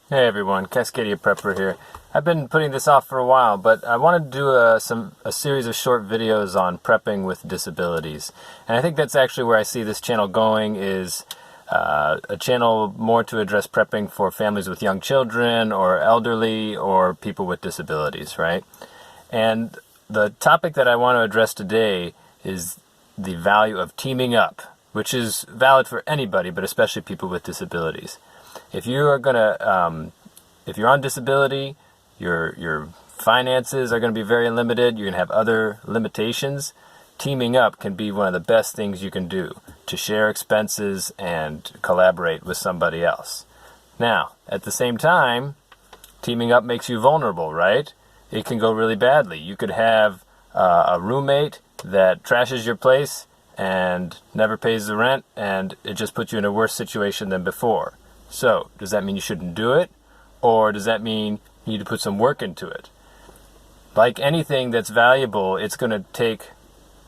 Hey everyone, Cascadia Prepper here. I've been putting this off for a while, but I wanted to do a series of short videos on prepping with disabilities. And I think that's actually where I see this channel going, is a channel more to address prepping for families with young children or elderly or people with disabilities, right? And the topic that I want to address today is the value of teaming up, which is valid for anybody, but especially people with disabilities. If you are gonna, if you're on disability, your finances are going to be very limited. You're going to have other limitations. Teaming up can be one of the best things you can do to share expenses and collaborate with somebody else. Now, at the same time, teaming up makes you vulnerable, right? It can go really badly. You could have a roommate that trashes your place and never pays the rent, and it just puts you in a worse situation than before. So, does that mean you shouldn't do it? Or does that mean you need to put some work into it? Like anything that's valuable, it's going to take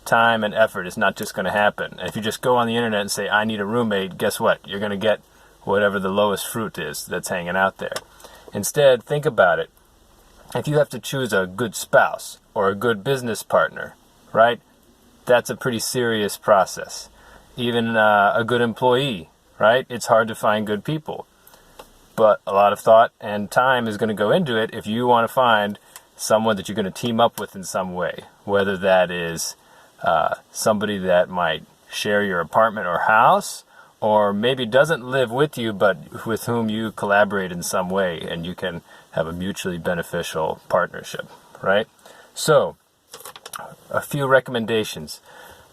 time and effort. It's not just going to happen. If you just go on the internet and say, I need a roommate, guess what? You're going to get whatever the lowest fruit is that's hanging out there. Instead, think about it. If you have to choose a good spouse or a good business partner, right? That's a pretty serious process. Even a good employee, right? It's hard to find good people. But a lot of thought and time is going to go into it if you want to find someone that you're going to team up with in some way. Whether that is somebody that might share your apartment or house, or maybe doesn't live with you, but with whom you collaborate in some way, and you can have a mutually beneficial partnership, right? So, a few recommendations.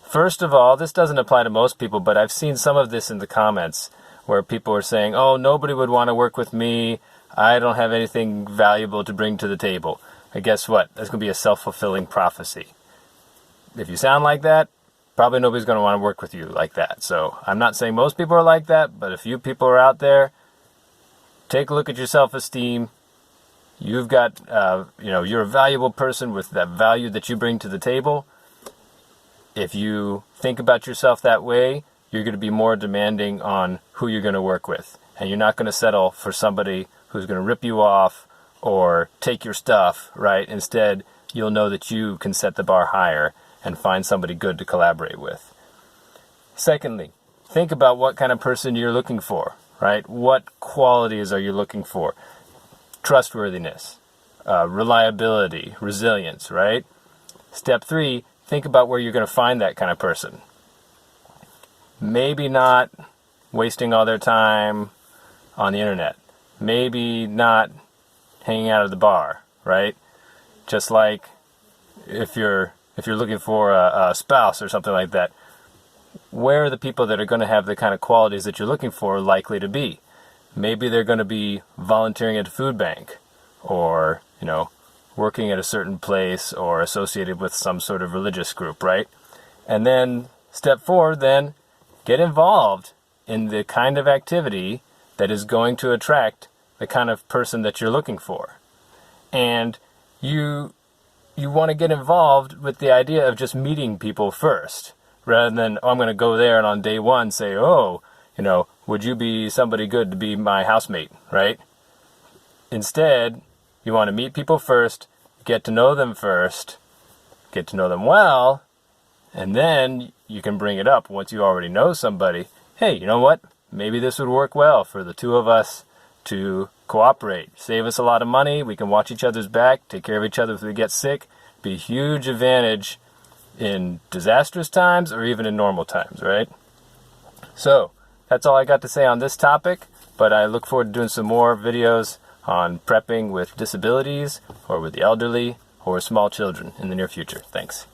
First of all, this doesn't apply to most people, but I've seen some of this in the comments where people are saying, oh, nobody would want to work with me. I don't have anything valuable to bring to the table. And guess what? That's going to be a self-fulfilling prophecy. If you sound like that, probably nobody's going to want to work with you like that. So I'm not saying most people are like that, but a few people are out there. Take a look at your self-esteem. You've got, you're a valuable person with that value that you bring to the table. If you think about yourself that way, you're going to be more demanding on who you're going to work with. And you're not going to settle for somebody who's going to rip you off or take your stuff, right? Instead, you'll know that you can set the bar higher and find somebody good to collaborate with. Secondly, think about what kind of person you're looking for, right? What qualities are you looking for? Trustworthiness, reliability, resilience, right? Step 3, think about where you're going to find that kind of person. Maybe not wasting all their time on the internet. Maybe not hanging out at the bar, right? Just like if you're looking for a spouse or something like that, where are the people that are going to have the kind of qualities that you're looking for likely to be? Maybe they're going to be volunteering at a food bank, or, working at a certain place, or associated with some sort of religious group, right? And then step 4, then get involved in the kind of activity that is going to attract the kind of person that you're looking for. And you want to get involved with the idea of just meeting people first, rather than, I'm going to go there and on day 1 say, would you be somebody good to be my housemate, right? Instead, you want to meet people first, get to know them first, get to know them well, and then you can bring it up once you already know somebody. Hey, you know what? Maybe this would work well for the two of us to cooperate. Save us a lot of money. We can watch each other's back, take care of each other if we get sick. Be a huge advantage in disastrous times or even in normal times, right? So, that's all I got to say on this topic, but I look forward to doing some more videos on prepping with disabilities or with the elderly or small children in the near future. Thanks.